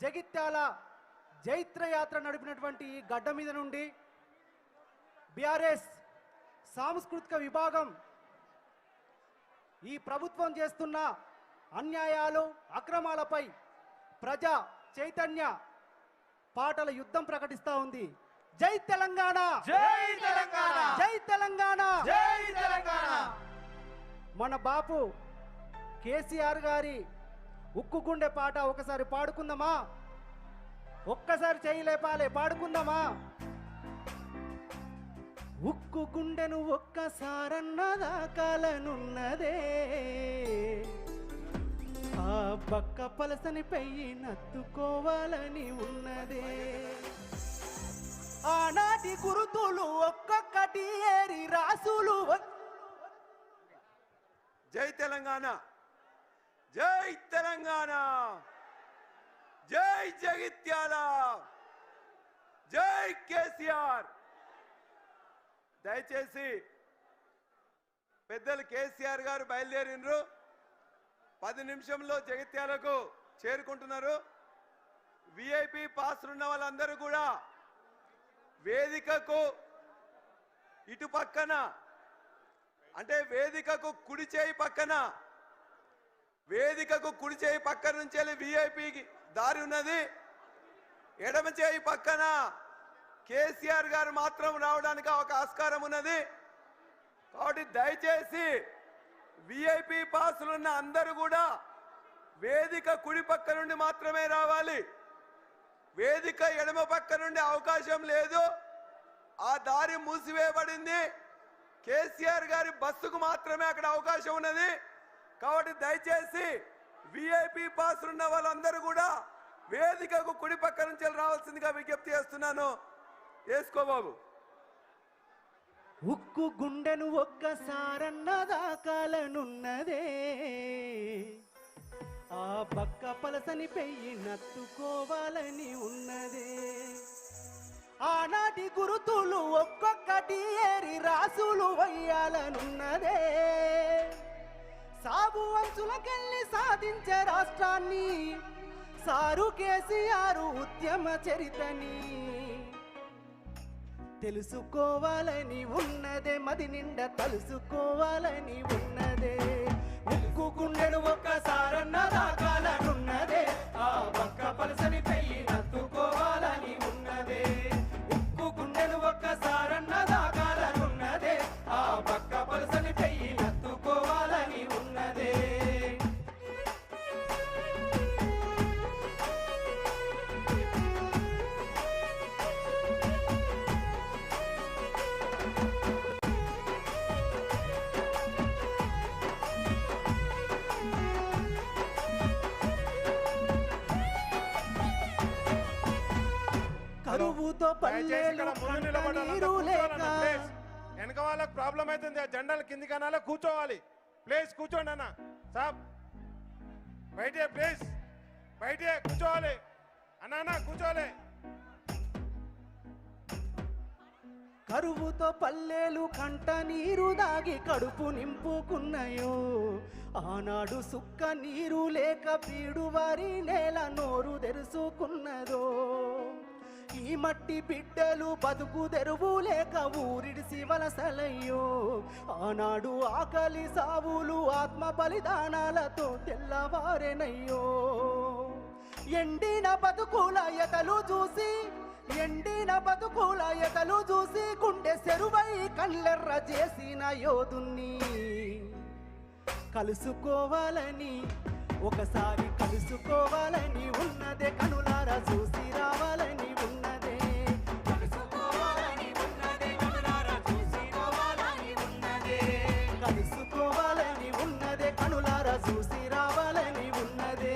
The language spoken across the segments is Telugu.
జగిత్యాల జైత్రయాత్ర నడిపినటువంటి ఈ గడ్డ మీద నుండి బీఆర్ఎస్ సాంస్కృతిక విభాగం ఈ ప్రభుత్వం చేస్తున్న అన్యాయాలు అక్రమాలపై ప్రజా చైతన్య పాటల యుద్ధం ప్రకటిస్తూ ఉంది. జై తెలంగాణ, జై తెలంగాణ, జై తెలంగాణ, జై తెలంగాణ. మన బాపు కేసీఆర్ గారి ఉక్కు గుండె పాట ఒకసారి పాడుకుందామా? ఒక్కసారి చేయలేపాలే, పాడుకుందామా? ఉక్కు గుండెను ఒక్కసారన్నదాకాలనున్నదే, ఆ బక్క పలసని పెయ్యి నత్తుకోవాలని ఉన్నదే. ఆనాటి గురుతులు ఒక్కొక్కటి ఏరి రాసులు. జై తెలంగాణ, జై తెలంగాణ, జై జగిత్యాల, జై కేసీఆర్. దయచేసి పెద్దలు కేసీఆర్ గారు బయలుదేరినరు, 10 నిమిషంలో జగిత్యాలకు చేరుకుంటున్నారు. విఐపి పాస్ ఉన్న వాళ్ళందరూ కూడా వేదికకు ఇటు పక్కన, అంటే వేదికకు కుడి చేయి పక్కన, వేదికకు కుడి చేయి పక్కన నుంచి వెళ్ళి విఐపికి దారి ఉన్నది. ఎడమ చేయి పక్కన కేసీఆర్ గారు మాత్రం రావడానికి ఒక ఆస్కారం ఉన్నది. కాబట్టి దయచేసి విఐపి పాసులున్న అందరూ కూడా వేదిక కుడి పక్క నుండి మాత్రమే రావాలి. వేదిక ఎడమ పక్క నుండి అవకాశం లేదు, ఆ దారి మూసివేయబడింది. కేసీఆర్ గారి బస్సుకు మాత్రమే అక్కడ అవకాశం ఉన్నది. కాబట్టి దయచేసి విఐపి పాస్ ఉన్న వాళ్ళందరూ కూడా వేదికకు కుడి పక్క నుంచి రావాల్సిందిగా విజ్ఞప్తి చేస్తున్నాను. వేసుకో బాబు. ఉక్కు గుండెను ఒక్కసారన్నదాకాలనున్నదే, ఆ బక్క పలసని పెయ్యి నత్తుకోవాలని ఉన్నదే. ఆనాటి గురుతులు ఒక్కొక్కటి ఏరి రాసులు వయ్యాలనున్నదే. సాగు అంచులకెళ్ళి సాధించే రాష్ట్రాన్ని సారు కేసీఆర్ ఉద్యమ చరితని తెలుసుకోవాలని ఉన్నదే, మది నిండా తలుసుకోవాలని ఉన్నదే. ఉక్కు గుండెను ఒక్కసారన్నదాకాలనున్నదే, ఆ బక్క పలసని పెయ్యి నత్తుకోవాలని ఉన్నదే. ఉక్కు గుండెను ఒక్కసారన్నదాకాలనున్నదే, ఆ బక్క పలసని పెయ్యి నత్తుకోవాలని ఉన్నదే. కరువుతో పల్లెలు కన్నీరు లేక. వెనక వాళ్ళకి ప్రాబ్లం అవుతుంది, జెండాల కింది కనాల కూర్చోవాలి. ప్లీజ్ కూర్చోండి అన్న సాబ్, బయటే ప్లీజ్, బయటే కూర్చోవాలి అన్న, కూర్చోవాలి. కరువుతో పల్లెలు కంట నీరు దాగి కడుపు నింపుకున్నాయో, ఆనాడు సుక్క నీరు లేక పీడువారి నేల నోరు తెరుచుకున్నదో. ఈ మట్టి బిడ్డలు బతుకు తెరువు లేక ఊరిడిసి వలసలయ్యో, ఆనాడు ఆకలి సావులు ఆత్మ బలిదానాలతో తెల్లవారెనయ్యో. ఎండిన బతుకుల ఎతలు చూసి, ఎండిన బతుకుల ఎతలు చూసి గుండె సెరువై కళ్ళెర్ర చేసిన యోధుణ్ణి కలుసుకోవాలని, ఒకసారి కలుసుకోవాలని ఉన్నదే, కనులారా చూసి రావాలని ఉన్నదే. కలుసుకోవాలని ఉన్నదే, కనులారా చూసి రావాలని ఉన్నదే. కలుసుకోవాలని ఉన్నదే, కనులారా చూసి రావాలని ఉన్నదే.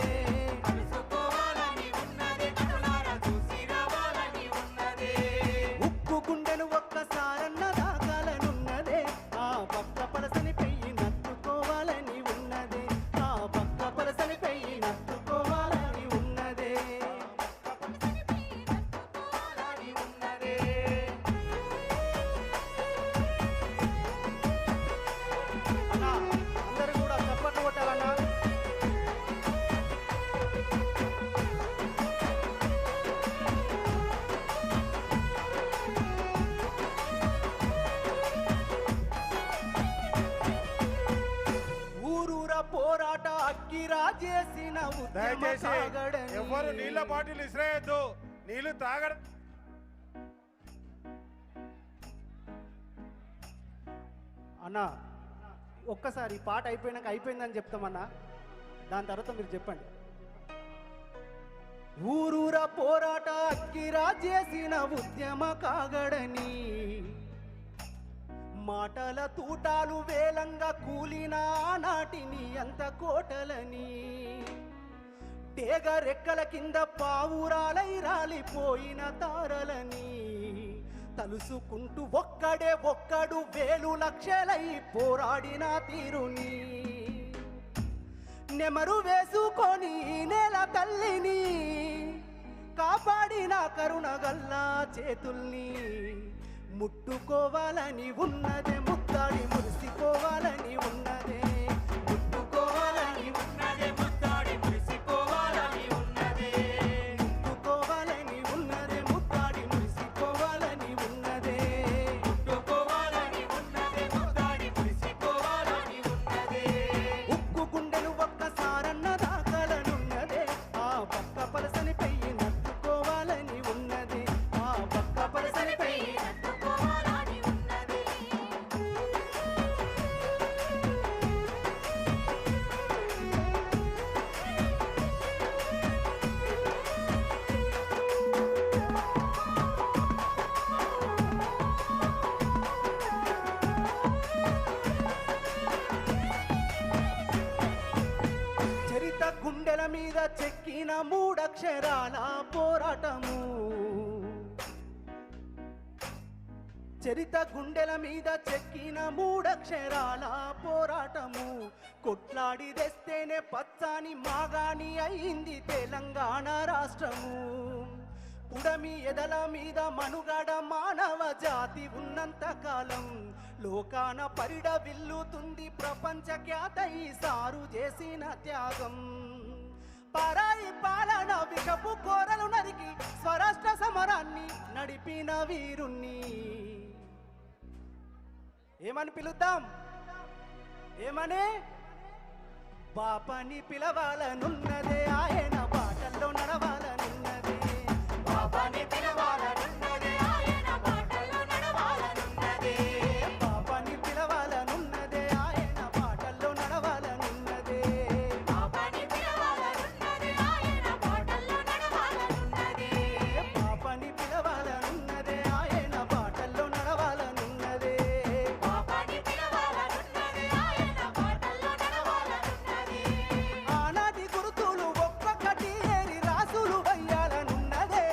కలుసుకోవాలని ఉన్నదే, కనులారా చూసి రావాలని ఉన్నదే. ఉక్కు గుండెను ఒక్కసారన్నదాకాలనున్నదే, ఆ పక్క పలసని పెయ్యి నత్తుకోవాలని ఉన్నదే, ఆ పక్క పలసని పెయ్యి నత్తుకోవాలని ఉన్నదే. చేసిన ఉద్యమ దయచేసి సాగడని. ఎవరు నీళ్ళ బాటిల్ ఇసిరేయద్దు, నీళ్లు తాగడం. అన్నా ఒక్కసారి ఈ పాట అయిపోయినాక అయిపోయిందని చెప్తామన్నా, దాని తర్వాత మీరు చెప్పండి. ఊరూర పోరాట అక్కిరా చేసిన ఉద్యమ కాగడని, మాటల తూటాలు వేలంగా కూలిన నాటిని అంత కోటలని, టేగ రెక్కల కింద పావురాలై రాలిపోయిన తారలని తలుసుకుంటూ ఒక్కడు వేలు లక్షలై పోరాడిన తీరుని, నెమరు వేసుకొని నేల తల్లిని కాపాడిన కరుణగల్లా చేతుల్ని, ముట్టుకోవాలని ఉన్నదే ముద్దాడి మురిసిపోవాలని ఉన్నదే, ముట్టుకోవాలని ఉన్నదే ముద్దాడి మురిసిపోవాలని ఉన్నదే, ముట్టుకోవాలని ఉన్నదే ముద్దాడి మురిసిపోవాలని ఉన్నదే, ముట్టుకోవాలని ఉన్నదే ముద్దాడి మురిసిపోవాలని ఉన్నదే, ఉక్కు గుండెలు ఒక్కసారన్న దాకాలనున్నదే, ఆ పక్క పలసని పెయ్యి నట్టుకోవాలని ఉన్నది, ఆ పక్క పలసని పెయ్యి చరిత గుండెల మీద చెక్కిన మూడక్షరాల పోరాటము, చరిత గుండెల మీద చెక్కిన మూడక్షరాల పోరాటము, కొట్లాడి తెస్తేనే పచ్చాని మాగాని అయింది తెలంగాణ రాష్ట్రము, పుడమి ఎదల మీద మనుగడ మానవ జాతి ఉన్నంత కాలం లోకాన పరిడ విల్లుతుంది ప్రపంచ ఖ్యాత ఈ సారు చేసిన త్యాగం, పరాయి పాలన విషపు కోరలు నరికి స్వరాష్ట్ర సమరాన్ని నడిపిన వీరుణ్ణి ఏమని పిలుద్దాం, ఏమని బాపని పిలవాలనున్నదే, ఆయన బాటల్లో నడవాలనున్నదే, బాపని పిలవాలనున్నదే, ఆయన బాటల్లో నడవాలనున్నదే, బాపని పిలవాలనున్నదే, ఆయన బాటల్లో నడవాలనున్నదే, బాపని పిలవాలనున్నదే, ఆయన బాటల్లో నడవాలనున్నదే, బాపని పిలవాలనున్నదే, ఆయన బాటల్లో నడవాలనున్నదే, బాపని పిలవాలనున్నదే, ఆయన బాటల్లో నడవాలనున్నదే, ఆనాటి గుర్తులు ఒక్కొక్కటి ఏరి రాసులు వయ్యాలనున్నదే,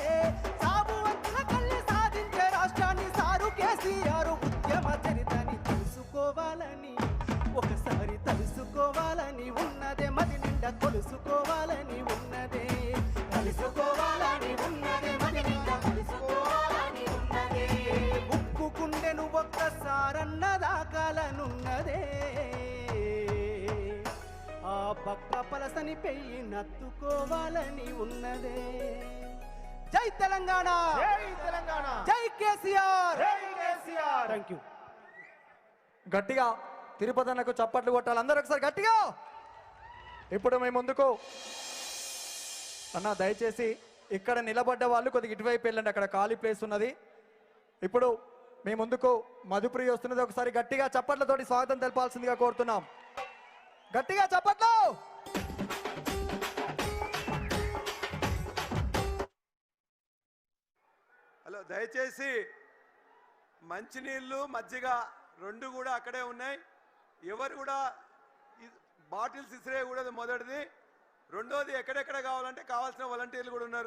సాగు వంతుల కళ్ళి సాధించే రాష్ట్రాన్ని సారు కేసీఆర్ ఉద్యమ చరితని తెలుసుకోవాలని, ఒకసారి తెలుసుకోవాలని ఉన్నదే, మది నిండా కొలుసుకోవాలని ఉన్నదే, తెలుసుకోవాలని ఉన్నదే, మది నిండా తెలుసుకోవాలని ఉన్నదే, ఉక్కు గుండెను ఒక్కసారన్న దాకాలనున్నదే, ఆ పక్క పలసని పెయ్యి నత్తుకోవాలని ఉన్నదే. జై తెలంగాణ, జై తెలంగాణ, జై కేసీఆర్, జై కేసీఆర్. Thank you. గట్టిగా తిరుపతి అన్నకు చప్పట్లు కొట్టాలి అందరూ ఒకసారి గట్టిగా. ఇప్పుడు మేము ముందుకు అన్న దయచేసి ఇక్కడ నిలబడ్డ వాళ్ళు కొద్దిగా ఇటువైపు వెళ్ళండి, అక్కడ ఖాళీ ప్లేస్ ఉన్నది. ఇప్పుడు మీ ముందుకు మధుప్రియ వస్తున్నది, ఒకసారి గట్టిగా చప్పట్లతోటి స్వాగతం తెలపాల్సిందిగా కోరుతున్నాం. గట్టిగా చప్పట్లు. హలో, దయచేసి మంచినీళ్ళు మజ్జిగ రెండు కూడా అక్కడే ఉన్నాయి, ఎవరు కూడా బాటిల్స్ ఇసిరేయకూడదు మొదటిది. రెండోది, ఎక్కడెక్కడ కావాలంటే కావాల్సిన వాలంటీర్లు కూడా ఉన్నారు.